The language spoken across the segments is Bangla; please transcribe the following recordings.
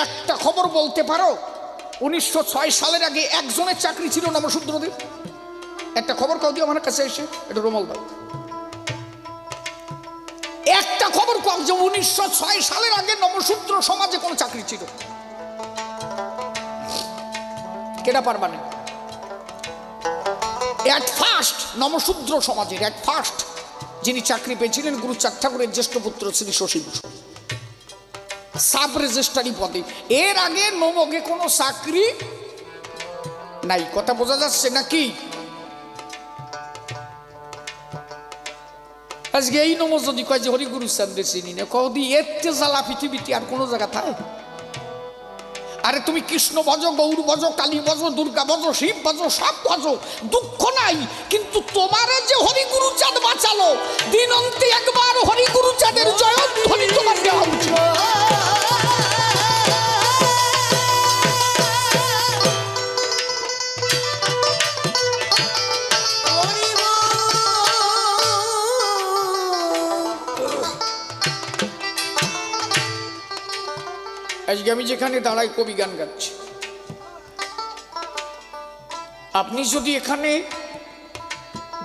একটা খবর বলতে পারো 1906 সালের আগে একজনের চাকরি ছিল নমশূদ্রদের? একটা খবর কাউ দিও আমার কাছে এসে, এটা রুমাল দাও। একটা খবর কাউ যে 1906 সালের আগে নমশূদ্র সমাজে কোন চাকরি ছিল? কেনা পারবা না। এট ফার্স্ট নমশূদ্র সমাজের এট ফার্স্ট যিনি চাকরি পেয়েছিলেন গুরুচাঁদ ঠাকুরের জ্যেষ্ঠ পুত্র শ্রী শশীভূষণ, সাব রেজিস্ট্রারি পদে। এর আগে নমগে কোনো চাকরি নাই। কথা বোঝা যাচ্ছে নাকি? আজকে এই নম যদি কয় যে হরিগুরু চাঁদে চিনি না, কদি এতে জ্বালা পৃথিবীতে আর কোনো জায়গা থাকে? আরে তুমি কৃষ্ণ ভজ, গৌর ভজ, কালী ভজ, দুর্গা ভজ, শিব ভজ, সব ভজ, দুঃখ নাই। কিন্তু তোমার যে হরিগুরু চাঁদ বাঁচালো, দিন অন্তে একবার হরিগুরু চাঁদের জয়ধ্বনি তোমার দেওয়া উচিত। আজকে আমি যেখানে দাঁড়াই কবি গান গাচ্ছি, আপনি যদি এখানে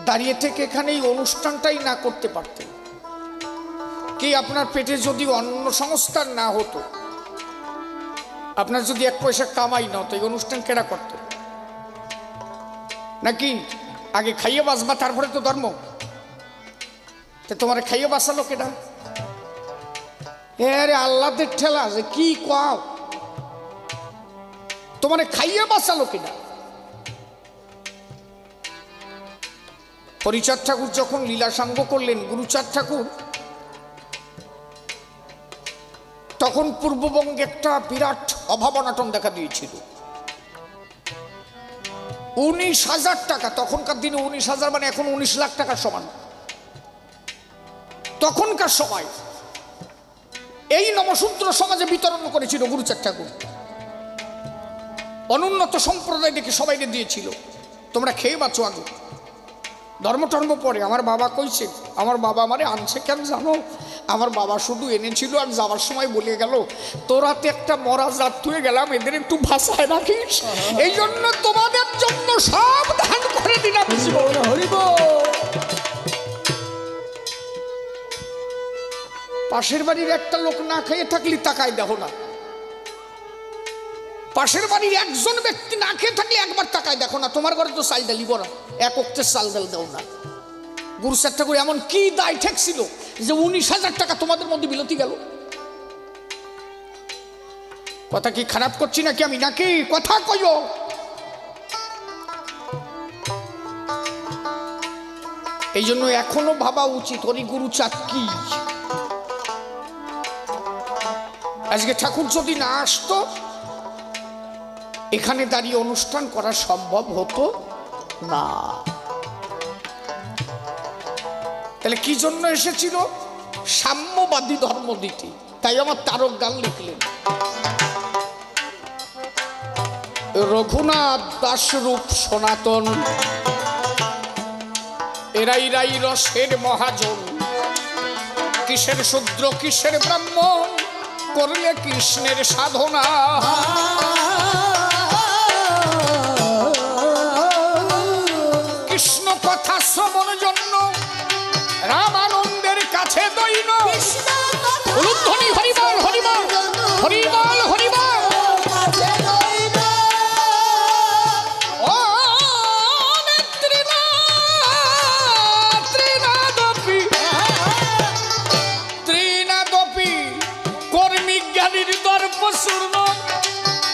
দাঁড়িয়ে থেকে এখানে এই অনুষ্ঠানটাই না করতে পারতেন, কি আপনার পেটে যদি অন্ন সংস্থান না হতো, আপনার যদি এক পয়সা কামাই না হতো, এই অনুষ্ঠান কেনা করত নাকি? আগে খাইয়ে বাঁচবা, তারপরে তো ধর্ম। তোমার খাইয়ে বাঁচালো কেনা? আরে আল্লাহদের ঠেলা যে কি কাও, তোমার খাইয়ে বাঁচালো কিনা? হরিচাঁদ ঠাকুর যখন লীলা সাঙ্গ করলেন, গুরুচাঁদ ঠাকুর তখন পূর্ববঙ্গে একটা বিরাট অভাব অনাটন দেখা দিয়েছিল। 19,000 টাকা, তখনকার দিনে 19,000 মানে এখন 19 লাখ টাকার সমান। তখনকার সময় এই নমশূদ্র সমাজে বিতরণ করেছিল গুরুচাঁদ ঠাকুর। অনুন্নত সম্প্রদায় দেখে সবাইকে দিয়েছিল, তোমরা খেয়ে বাঁচো, আগে ধর্ম টর্ম পরে। আমার বাবা কইছে, আমার বাবা আমারে আনছে কেন জানো? আমার বাবা শুধু এনেছিল আর যাওয়ার সময় বলে গেল, তোরাতে একটা মরা জাত হয়ে গেলাম, এদের একটু ভাষায় রাখিস, এই জন্য তোমাদের জন্য সব দান করে দিলাম। পাশের বাড়ির একটা লোক না খেয়ে থাকলে তাকায় দেখো না, পাশের বাড়ির একজন ব্যক্তি না খেয়ে থাকলে একবার তাকায় দেখো না। তোমার ঘরে তো চাল ডালি বড়, এক অক্টের চাল ডাল দাও না। গুরুচাঁদ ঠাকুর এমন কি দায় ঠেকছিল যে 19,000 টাকা তোমাদের মধ্যে বিলতি গেল? কথা কি খারাপ করছি নাকি আমি, নাকি? কথা কইও। এই জন্য এখনো ভাবা উচিত হরিগুরুচাঁদ কি। আজকে ঠাকুর যদি না আসতো, এখানে দাঁড়িয়ে অনুষ্ঠান করা সম্ভব হতো না। তাহলে কি জন্য এসেছিল? সাম্যবাদী ধর্ম দিতে। তাই আমার তারক গান লিখলেন, রঘুনাথ দাস রূপ সনাতন, এরাই রাই রসের মহাজন, কিসের শূদ্র কিসের ব্রাহ্মণ, করলে কৃষ্ণের সাধনা। কৃষ্ণ কথা শ্রবণ জন্য রামানন্দের কাছে দৈন উলুধ্বনি হরিবল হরিবল হরিবল হরিবল।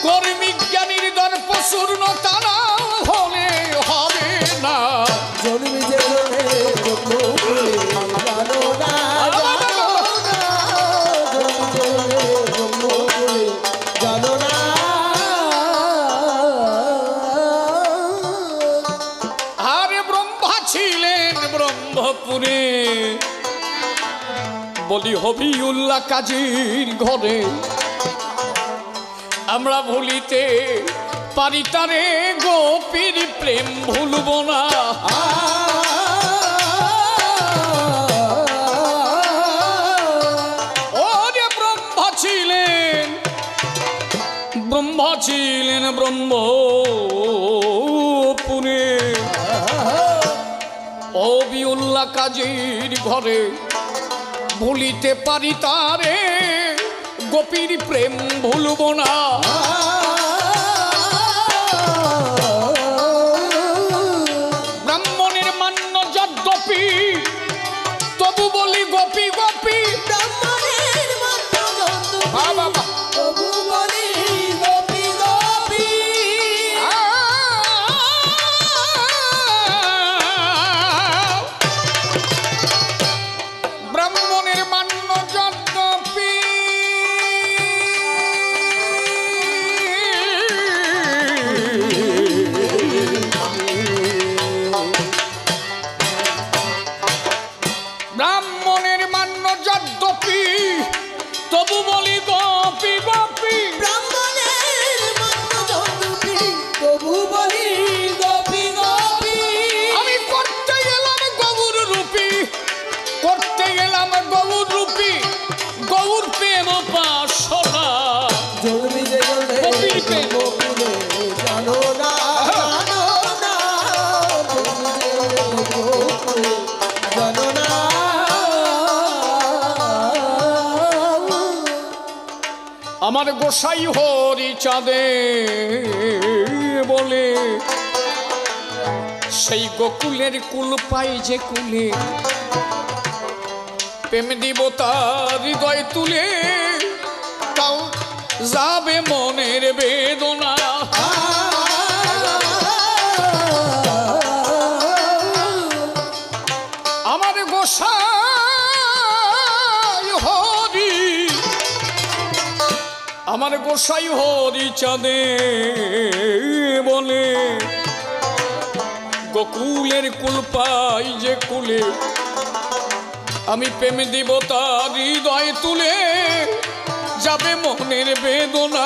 কর্মিক জ্ঞানীর দর্প শূর্ণ, তারা হলে হবে না। আরে ব্রহ্মা ছিলেন ব্রহ্মপুরে, বলি হবিউল্লাহ কাজীর ঘরে। আমরা ভুলিতে পারি তারে, গোপীর প্রেম ভুলব না। ও যে ব্রহ্মা ছিলেন ব্রহ্মা ছিলেন ব্রহ্মপুরে, অবিউল্লাহ কাজীর ঘরে, ভুলিতে পারি তারে, গোপীর প্রেম ভুলব না। ব্রাহ্মণের মান্য যদ্যপি, তবু বলি গোপী গোপী। আমার গোসাই হরি চাঁদে বলে, সেই গোকুলের কুল পাই যে কুলে, প্রেম দিব তার হৃদয় তুলে, তাও যাবে মনের বেদনা। আমার গোসাই হরি, আমার গোসাই হরি চাঁদে বলে, গোকুলের কুল পাই যে কুলে, আমি প্রেম দিব তার হৃদয় তুলে, যাবে মনের বেদনা।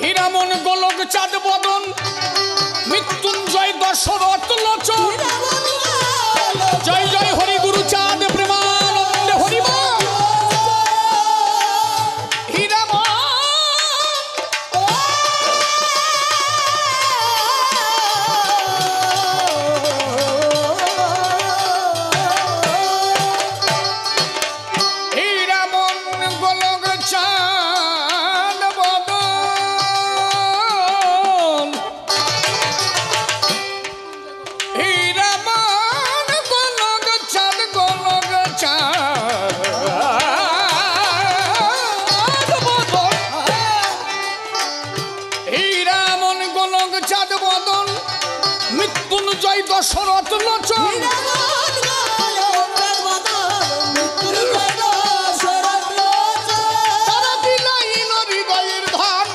হীরামন গোলক চাঁদ বদন, মৃত্যুঞ্জয় দশরথ লোচন, জয় জয় হরি গুরু চাঁদ প্রেমানন্দে হরি বল। হীরামন গোলক চাঁদ বদন, হীরামন গোলক চাঁদ, গোলক চাঁদ বদন, হীরামন গোলক চাঁদ বদন, মৃত্যুঞ্জয় দশরথ লোচন, তারা বিলাইল হৃদয়ের ধন,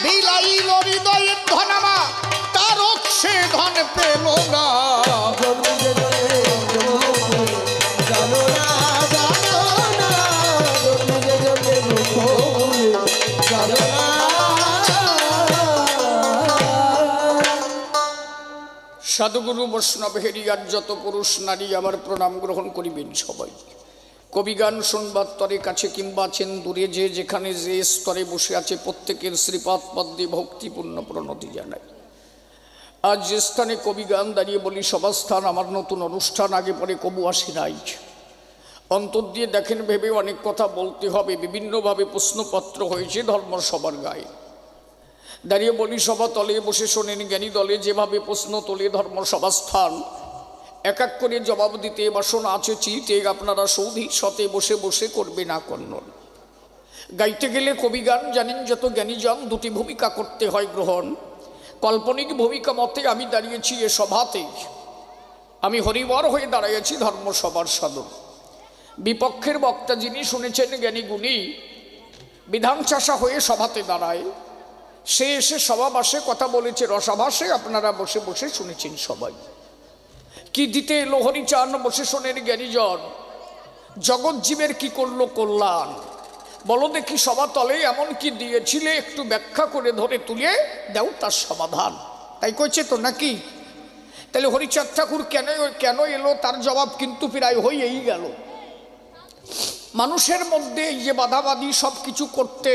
বিলাইল হৃদয়ের ধন, আমার তার সে ধন পেল না। সাধুগুরু বৈষ্ণব হেরিয়ার যত পুরুষ নারী আমার প্রণাম গ্রহণ করিবেন সবাই। কবিগান শুনবার তরে কাছে কিংবা আছেন দূরে, যে যেখানে যে স্তরে বসে আছে, প্রত্যেকের শ্রীপাদ পদ্মে ভক্তিপূর্ণ প্রণতি জানাই। আজ যে স্থানে কবিগান দাঁড়িয়ে বলি সভাস্থান, আমার নতুন অনুষ্ঠান, আগে পরে কবু আসি নাই। অন্তর দিয়ে দেখেন ভেবে অনেক কথা বলতে হবে, বিভিন্নভাবে প্রশ্নপত্র হয়েছে ধর্মসভার গায়ে। দাঁড়িয়ে বলি সভা তলে বসে শোনেন জ্ঞানী দলে, যেভাবে প্রশ্ন তোলে ধর্মসভাস্থান, এক এক করে জবাব দিতে বাসনা আছে চিতে, আপনারা সৌধি সতে বসে বসে করবে না কন্নন। গাইতে গেলে কবিগান জানেন যত জ্ঞানীজন, দুটি ভূমিকা করতে হয় গ্রহণ। কাল্পনিক ভূমিকা মতে আমি দাঁড়িয়েছি এ সভাতে, আমি হরিবর হয়ে দাঁড়িয়েছি ধর্মসভার সাধন। বিপক্ষের বক্তা যিনি শুনেছেন জ্ঞানী গুণী, বিধান চাষা হয়ে সভাতে দাঁড়ায়, সে এসে সভাবাসে কথা বলেছে রসাভাসে, আপনারা বসে বসে শুনেছেন সবাই। কি দিতে এলো হরিচান বসে শোনেন জ্ঞানীজন, জগৎ জীবের কি করলো কল্যাণ, বলো দেখি সভা তলে এমন কি দিয়েছিলে, একটু ব্যাখ্যা করে ধরে তুলে দাও তার সমাধান। তাই কইছে তো নাকি? তাহলে হরিচাঁদ ঠাকুর কেন এলো তার জবাব কিন্তু প্রায় হয়েই গেল। মানুষের মধ্যে এই যে বাধাবাধি সব কিছু করতে,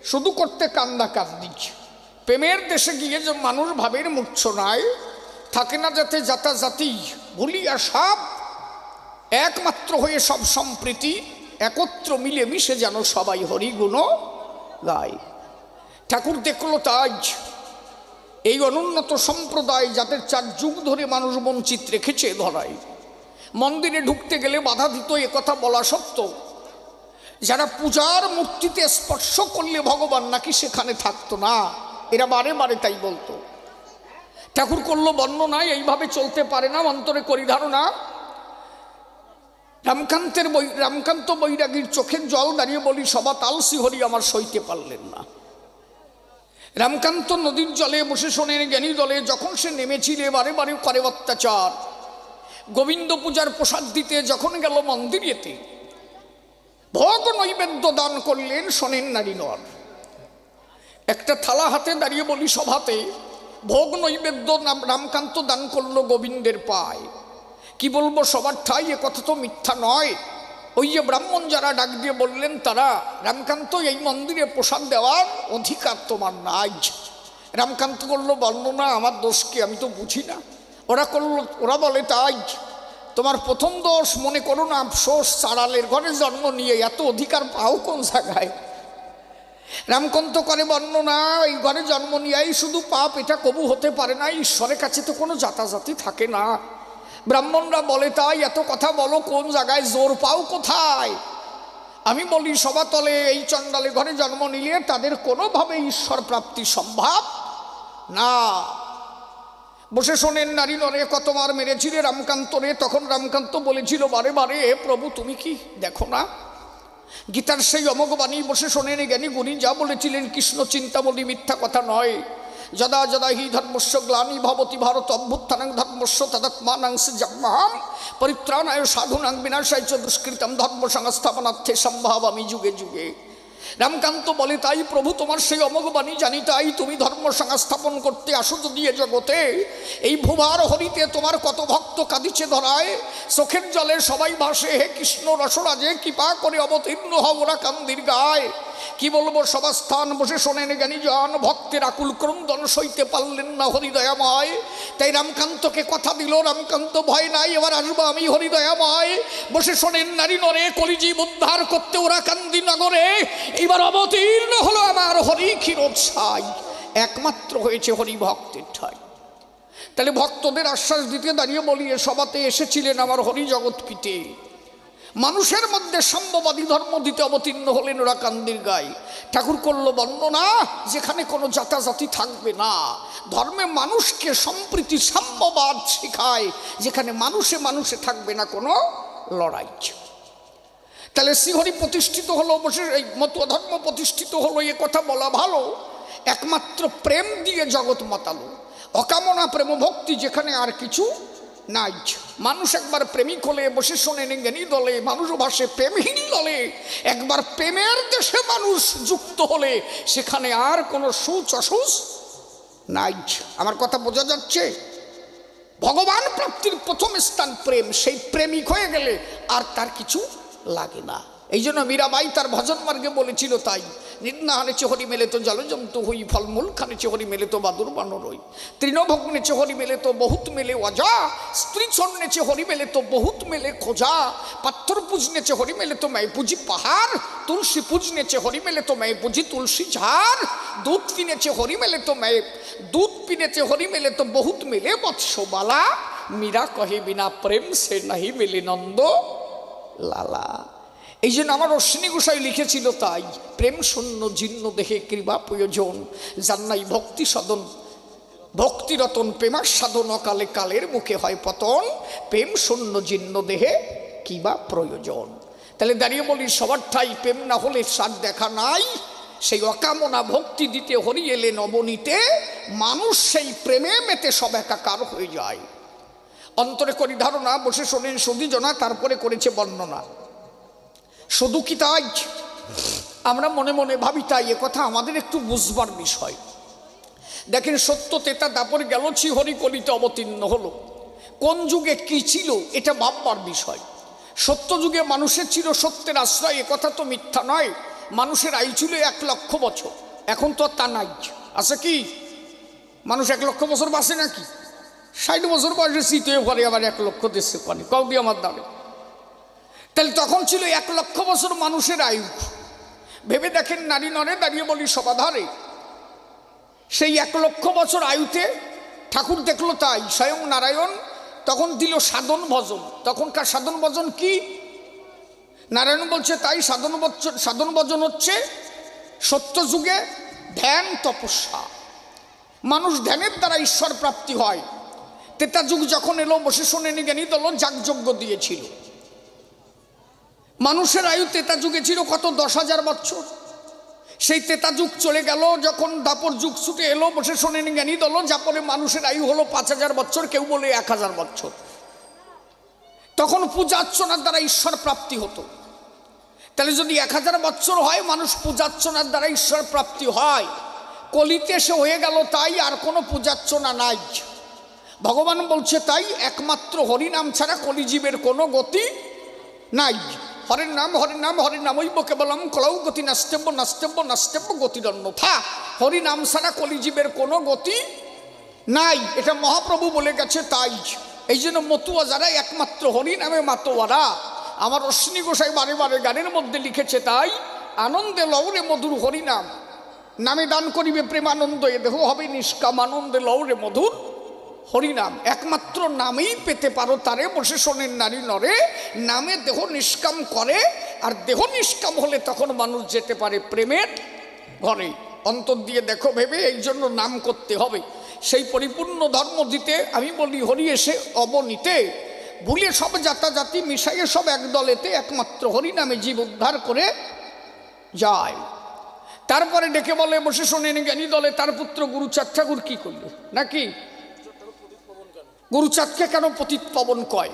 শুধু করতে কান্দা কান্দি, প্রেমের দেশে গিয়ে যে মানুষ ভাবের মূর্ছনায় থাকে না, যাতে জাতাজাতি ভুলিয়া সব একমাত্র হয়ে সব সম্প্রীতি একত্র মিলে মিশে যেন সবাই হরিগুণ গায়। ঠাকুর দেখলো তাই এই অনুন্নত সম্প্রদায়, যাদের 4 যুগ ধরে মানুষ বঞ্চিত রেখেছে ধরায়, মন্দিরে ঢুকতে গেলে বাধা দিত, একথা বলা সত্য। যারা পূজার মূর্তিতে স্পর্শ করলে ভগবান নাকি সেখানে থাকতো না, এরা বারে বারে তাই বলতো। ঠাকুর করলো বর্ণনা, এইভাবে চলতে পারে না, অন্তরে করি ধারণা। রামকান্ত বৈরাগীর চোখের জল দাঁড়িয়ে বলি, সবা তালসি হরি আমার সইতে পারলেন না। রামকান্ত নদীর জলে বসে শোনেন জ্ঞানী দলে, যখন সে নেমেছিল বারে বারে করে অত্যাচার। গোবিন্দ পূজার প্রসাদ দিতে যখন গেল মন্দিরেতে, ভোগ নৈবেদ্য দান করলেন, শোনেন নারী নর। একটা থালা হাতে দাঁড়িয়ে বলি সভাতে, ভোগ নৈবেদ্য রামকান্ত দান করলো গোবিন্দের পায়। কি বলবো সবার ঠাই, এ কথা তো মিথ্যা নয়। ওই যে ব্রাহ্মণ যারা ডাক দিয়ে বললেন তারা, রামকান্ত এই মন্দিরে প্রসাদ দেওয়ার অধিকার তোমার নাই। রামকান্ত করলো বর্ণনা, আমার দোষ কি, আমি তো বুঝি না। ওরা বলে তাই তোমার প্রথম দোষ, মনে করো না আফসোস, চাড়ালের ঘরে জন্ম নিয়ে এত অধিকার পাও কোন জায়গায়। রামকান্ত করে বর্ণনা, এই ঘরে জন্ম নিয়েই শুধু পাপ, এটা কবু হতে পারে না, ঈশ্বরের কাছে তো কোনো জাতাজাতি থাকে না। ব্রাহ্মণরা বলে তাই এত কথা বলো কোন জায়গায়, জোর পাও কোথায়? আমি বলি সবাতলে এই চণ্ডালে ঘরে জন্ম নিলে তাদের কোনোভাবে ঈশ্বর প্রাপ্তি সম্ভব না। বসে শোনেন নারী নরে, কতবার মেরেছিলে রামকান্তরে। তখন রামকান্ত বলেছিল বারে বারে, প্রভু তুমি কি দেখো না? গীতার সেই অমোঘ বাণী বসে শোনেন জ্ঞানী গুণী যা বলেছিলেন, কৃষ্ণ চিন্তাবলী মিথ্যা কথা নয়। যদা যদা হি ধর্মস্য গ্লানি ভবতি ভারত অভ্যুত্থানাং ধর্মস্য তদাত্মানাং সৃজাম্যহম পরিত্রাণায় সাধুনাং বিনাশায় চ দুষ্কৃতম ধর্ম সংস্থাপনার্থে সম্ভাবামি যুগে যুগে। রামকান্ত বলে তাই প্রভু তোমার সেই অমোঘ বাণী জানি, তাই তুমি ধর্ম সংস্থাপন করতে আসো যদি এ জগতে। এই ভুবার হরিতে তোমার কত ভক্ত কাঁদিছে ধরায়, চোখের জলে সবাই ভাসে, হে কৃষ্ণ রসরাজে কৃপা করে অবতীর্ণ হও ওরা কান্দির গায়। কি বলবো সবাস্থান বসে শোনেন জ্ঞানী জন, ভক্তের আকুল ক্রন্দন সইতে পারলেন না হরিদয়াময়। তাই রামকান্তকে কথা দিল, রামকান্ত ভয় নাই, এবার আসবো আমি হরিদয়াময়। বসে শোনেন নারী নরে, কলিজীব উদ্ধার করতে ওরা কান্দি নগরে, এবার অবতীর্ণ হলো আমার হরি ক্ষীরোৎসাই। একমাত্র হয়েছে হরি ভক্তের ঠাই। তাহলে ভক্তদের আশ্বাস দিতে দাঁড়িয়ে বলি, এ সভাতে এসেছিলেন আমার হরি জগৎ পিতে। মানুষের মধ্যে সাম্যবাদী ধর্ম দিতে অবতীর্ণ হলেন ওরা কান্দির গায়ে। ঠাকুর করলো বর্ণনা, যেখানে কোনো জাতাজাতি থাকবে না, ধর্মে মানুষকে সম্প্রীতি সাম্যবাদ শেখায়, যেখানে মানুষে মানুষে থাকবে না কোনো লড়াই। তাহলে শ্রীহরি প্রতিষ্ঠিত হলো, বসে এই মতুয়া ধর্ম প্রতিষ্ঠিত হলো, এ কথা বলা ভালো। একমাত্র প্রেম দিয়ে জগৎ মাতালো, অকামনা প্রেম ভক্তি, যেখানে আর কিছু নাই। মানুষ একবার প্রেমিক হলে বসে শোনেন জ্ঞানী দলে, মানুষ ভাসে প্রেমহীন দলে। একবার প্রেমের দেশে মানুষ যুক্ত হলে সেখানে আর কোনো সুচ অসুচ নাই। আমার কথা বোঝা যাচ্ছে? ভগবান প্রাপ্তির প্রথম স্থান প্রেম, সেই প্রেমিক হয়ে গেলে আর তার কিছু লাগে না। এই জন্য মীরাবাই তার ভজন মার্গে বলেছিল তাই, নিন্না হানেছে হরি মেলে তো জলজন্তু হই, ফলমূল খানেছে হরি মেলে তো বাদুর বানরই, তৃণভগ্নেছে হরি মেলে তো বহুত মেলে অজা, স্ত্রী ছন্নেছে হরি মেলে তো বহুত মেলে খোঁজা, পাথর পুজনেছে হরি মেলে তো मैं পুজি পাহাড়, তুলসী পুজনেছে হরি মেলে তো मैं পুজি তুলসী ঝাড়, দুধ পিনেছে হরি মেলে তো मैं दूध पीनेছে হরি মেলে তো বহুত মেলে বৎসবালা, মীরা কহে বিনা প্রেম সে নাহি মেলে নন্দ লালা। এই জন্য আমার অশ্বিনী গোসাই লিখেছিল তাই, প্রেম শূন্য জীর্ণ দেহে কৃপা প্রয়োজন, যার নাই ভক্তি সদন ভক্তিরতন প্রেমার সাধন, কালে কালের মুখে হয় পতন, প্রেম শূন্য জীর্ণ দেহে কিবা প্রয়োজন। তাহলে দাঁড়িয়ে বলি সবার ঠাই প্রেম না হলে স্বাদ দেখা নাই। সেই অকামনা ভক্তি দিতে হরি এলে নবনীতে, মানুষ সেই প্রেমে মেতে সব একাকার হয়ে যায়। অন্তরে করি ধারণা, বসে শোনেন সুধীজনা, তারপরে করেছে বর্ণনা। শুধু কি তাই? আমরা মনে মনে ভাবি তাই, এ কথা আমাদের একটু বুঝবার বিষয়। দেখেন সত্য তেতা দাপর গেল, শ্রীহরি কলিতে অবতীর্ণ হলো। কোন যুগে কি ছিল এটা ভাববার বিষয়। সত্য যুগে মানুষের ছিল সত্যের আশ্রয়, কথা তো মিথ্যা নয়। মানুষের আয়ু ছিল 1,00,000 বছর, এখন তো তা নাই। আছে কি মানুষ 1,00,000 বছর বাঁচে নাকি? 60 বছর বয়সে শীত হয়ে পরে আবার 1,00,000 দেশে পানি কাউকে আমার দাঁড়ে। তাহলে তখন ছিল 1,00,000 বছর মানুষের আয়ু। ভেবে দেখেন, নারী নরে দাঁড়িয়ে বলি সবাধারে, সেই 1,00,000 বছর আয়ুতে ঠাকুর দেখলো তাই স্বয়ং নারায়ণ তখন দিল সাধন ভজন। তখনকার সাধন ভজন কি? নারায়ণ বলছে তাই সাধন ভজন হচ্ছে সত্য যুগে ধ্যান তপস্যা। মানুষ ধ্যানের দ্বারা ঈশ্বর প্রাপ্তি হয়। তেতা যুগ যখন এলো, বসে শোনেনি জ্ঞানী দল যাগযজ্ঞ দিয়েছিল। মানুষের আয়ু তেতা যুগে ছিল কত? 10,000 বছর। সেই তেতা যুগ চলে গেল, যখন দাপর যুগ ছুটে এলো, বসে শোনেনি জ্ঞানী দল যাপরে মানুষের আয়ু হলো 5,000 বছর, কেউ বলে 1,000 বছর। তখন পূজা অর্চনার দ্বারা ঈশ্বর প্রাপ্তি হতো। তাহলে যদি 1,000 বছর হয়, মানুষ পূজার্চনার দ্বারা ঈশ্বর প্রাপ্তি হয়। কলিতে সে হয়ে গেল তাই, আর কোনো পূজার্চনা নাই। ভগবান বলছে তাই একমাত্র হরিনাম ছাড়া কলিজীবের কোনো গতি নাই। হরের নাম হরের নাম হরের নামইব কেবলম কলৌ গতি নাস্তেব্য নাস্তেব্য নাস্তেব্য গতিরন্যথা। হরিনাম ছাড়া কলিজীবের কোনো গতি নাই, এটা মহাপ্রভু বলে গেছে। তাই এই জন্য মতুয়া যারা একমাত্র হরিনামে মাতোয়ারা। আমার অশ্বিনী গোসাই বারে বারে গানের মধ্যে লিখেছে তাই, আনন্দে লৌরে মধুর হরিনাম, নামে দান করিবে প্রেমানন্দ, এ দেহ হবে নিষ্কাম, আনন্দে লৌরে মধুর হরিনাম। একমাত্র নামেই পেতে পারো তারে, বসে শোনেন নারী নরে, নামে দেহ নিষ্কাম করে। আর দেহ নিষ্কাম হলে তখন মানুষ যেতে পারে প্রেমের ঘরে। অন্তর দিয়ে দেখো ভেবে, এই জন্য নাম করতে হবে। সেই পরিপূর্ণ ধর্ম দিতে আমি বলি হরি এসে অবনীতে, ভুলে সব জাতাজাতি মিশাইয়ে সব এক দলেতে, একমাত্র হরি নামে জীব উদ্ধার করে যায়। তারপরে ডেকে বলে, বসে শোনেন জ্ঞানী দলে, তার পুত্র গুরুচাঁদ ঠাকুর কি করলো নাকি? গুরুচাঁদকে কেন পতিত পবন কয়?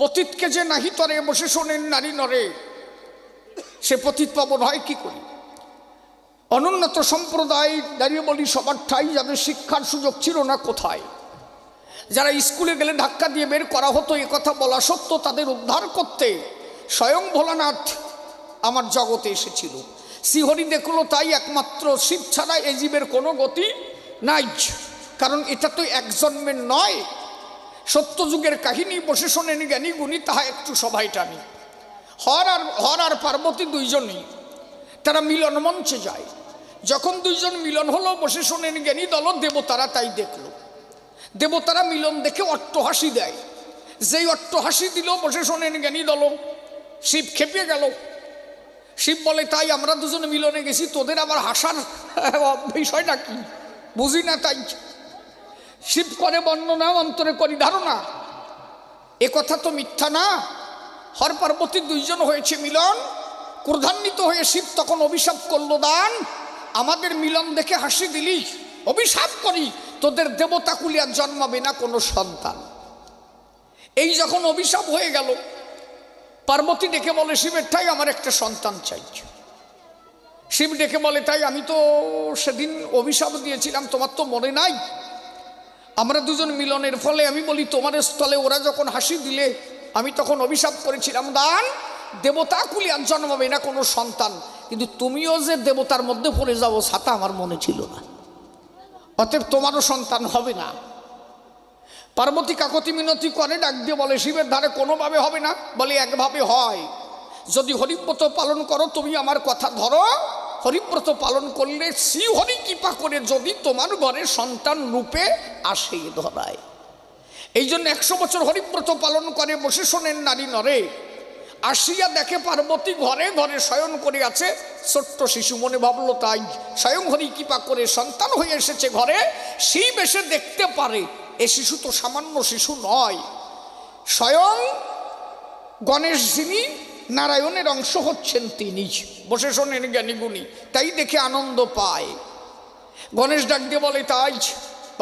পতিতকে যে নাহি তরে, বসে শোনেন নারী নরে, সে পতিত পবন হয় কি করি? অনুন্নত সম্প্রদায় দাঁড়িয়ে বলি সবার ঠাই, যাদের শিক্ষার সুযোগ ছিল না কোথায়, যারা স্কুলে গেলে ধাক্কা দিয়ে বের করা হতো, এ কথা বলা সত্য, তাদের উদ্ধার করতে স্বয়ং ভোলানাথ আমার জগতে এসেছিল। শ্রীহরি দেখলো তাই একমাত্র শিব ছাড়া এ জীবের কোনো গতি নাই। কারণ এটা তো এক জন্মের নয়, সত্য যুগের কাহিনী। বসে শোনেন জ্ঞানী গুণী, তাহা একটু সবাই টানি। হর আর পার্বতী দুইজনই তারা মিলন মঞ্চে যায়। যখন দুইজন মিলন হলো, বসে শোনেন জ্ঞানী দল, দেবতারা তাই দেখলো। দেবতারা মিলন দেখে অট্টহাসি দেয়। যেই অট্টহাসি দিল, বসে শোনেন জ্ঞানী দল, শিব খেপে গেল। শিব বলে তাই আমরা দুজনে মিলনে গেছি, তোদের আবার হাসার বিষয়টা কি বুঝি না। তাই শিব করে বর্ণনা, অন্তরে করি ধারণা, এ কথা তো মিথ্যা না। হর পার্বতী দুইজন হয়েছে মিলন। ক্রোধান্বিত হয়ে শিব তখন অভিশাপ করলো, দান আমাদের মিলন দেখে হাসি দিলি, অভিশাপ করি তোদের দেবতা কুলে আর জন্মাবে না কোনো সন্তান। এই যখন অভিশাপ হয়ে গেল, পার্বতী ডেকে বলে শিবের ঠাই আমার একটা সন্তান চাই। শিব ডেকে বলে তাই আমি তো সেদিন অভিশাপ দিয়েছিলাম, তোমার তো মনে নাই? আমরা দুজন মিলনের ফলে আমি বলি তোমার স্থলে ওরা যখন হাসি দিলে, আমি তখন অভিশাপ করেছিলাম, দান দেবতা কুলে আর জন্মাবে না কোনো সন্তান। কিন্তু তুমিও যে দেবতার মধ্যে পড়ে যাবো ছাতা আমার মনে ছিল না, অতএব তোমারও সন্তান হবে না। পার্বতী কাকতি মিনতি করে, ডাক দিয়ে বলে শিবের ধারে কোনোভাবে হবে না। বলে একভাবে হয়, যদি হরিব্রত পালন করো, তুমি আমার কথা ধরো, হরিব্রত পালন করলে শ্রী হরি কৃপা করে যদি তোমার ঘরে সন্তান রূপে আসে ধরায়। এই জন্য 100 বছর হরিব্রত পালন করে, বসে শোনেন নারী নরে। আসিয়া দেখে পার্বতী ঘরে ঘরে শয়ন করে আছে ছোট্ট শিশু। মনে ভাবলো তাই স্বয়ং হরি কৃপা করে সন্তান হয়ে এসেছে ঘরে। শিব এসে দেখতে পারে এ শিশু তো সামান্য শিশু নয়, স্বয়ং গণেশ যিনি নারায়ণের অংশ হচ্ছেন তিনি। বসে শোনেন জ্ঞানী গুণী, তাই দেখে আনন্দ পায়। গণেশ ডাক দিয়ে বলে তাই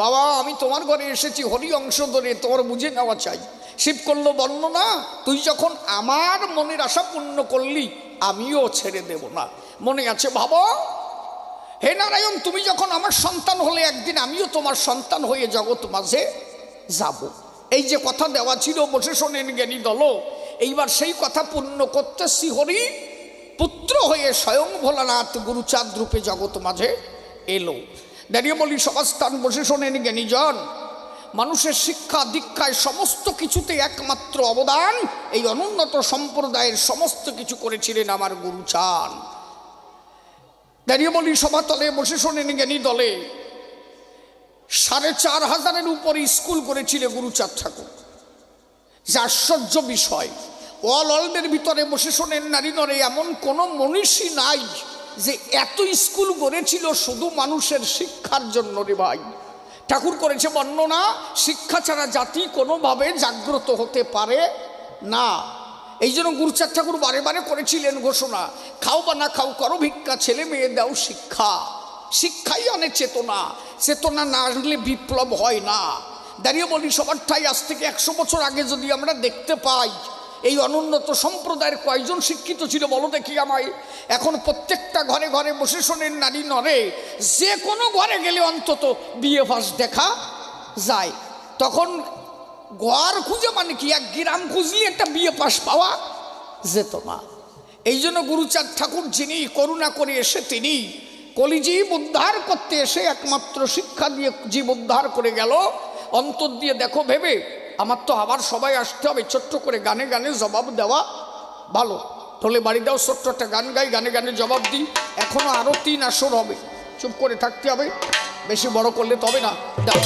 বাবা আমি তোমার ঘরে এসেছি হরি অংশ ধরে, তোমার বুঝে নেওয়া চাই। শিব করল বর্ণনা, তুই যখন আমার মনের আশা পূর্ণ করলি, আমিও ছেড়ে দেব না। মনে আছে ভাবো, হে নারায়ণ তুমি যখন আমার সন্তান হলে, একদিন আমিও তোমার সন্তান হয়ে জগৎ মাঝে যাব। এই যে কথা দেওয়া ছিল, বসে শোনেন জ্ঞানী দল, এইবার সেই কথা পূর্ণ করতে শ্রীহরি পুত্র হয়ে স্বয়ং ভোলানাথ গুরুচাঁদ রূপে জগৎ মাঝে এলো। দাঁড়িয়ে বলি সভাস্থান বসে শোনেন জ্ঞানীজন, মানুষের শিক্ষা দীক্ষায় সমস্ত কিছুতে একমাত্র অবদান এই অনুন্নত সম্প্রদায়ের সমস্ত কিছু করেছিলেন আমার গুরুচাঁদ। দাঁড়িয়ে বলি সভাতলে বসে শোনেন জ্ঞানী দলে, ৪,৫০০-এর উপরে স্কুল করেছিল গুরুচাঁদ ঠাকুর। যে আশ্চর্য বিষয়, ওয়ার্ল্ডের ভিতরে বসে শোনেন নারী নরে এমন কোনো মনীষী নাই যে এত স্কুল করেছিল শুধু মানুষের শিক্ষার জন্য রে ভাই। ঠাকুর করেছে বর্ণনা, শিক্ষা ছাড়া জাতি কোনোভাবে জাগ্রত হতে পারে না। এই জন্য গুরুচাঁদ ঠাকুর বারে বারে করেছিলেন ঘোষণা, খাও বা না খাও করো ভিক্ষা, ছেলে মেয়ে দাও শিক্ষা। শিক্ষাই আনে চেতনা, চেতনা না আসলে বিপ্লব হয় না। দাঁড়িয়ে বলি সবার ঠাই আজ থেকে ১০০ বছর আগে যদি আমরা দেখতে পাই এই অনুন্নত সম্প্রদায়ের কয়জন শিক্ষিত ছিল বলো দেখি আমায়। এখন প্রত্যেকটা ঘরে ঘরে বসে শোনেন নারী নরে, যে কোনো ঘরে গেলে অন্তত বিএ পাস দেখা যায়। তখন ঘর খুঁজে মানে কি, ১ গ্রাম খুঁজলে একটা বিএ পাস পাওয়া যেত না। এই জন্য গুরুচাঁদ ঠাকুর যিনি করুণা করে এসে তিনি কলিজীব উদ্ধার করতে এসে একমাত্র শিক্ষা দিয়ে জীব উদ্ধার করে গেল। অন্তর দিয়ে দেখো ভেবে, আমার তো আবার সবাই আসতে হবে, ছোট্ট করে গানে গানে জবাব দেওয়া ভালো। তাহলে বাড়ি দাও, ছোট্ট একটা গান গাই, গানে গানে জবাব দিই। এখনো আরো ৩ আসর হবে, চুপ করে থাকতে হবে, বেশি বড় করলে তবে না। দাও।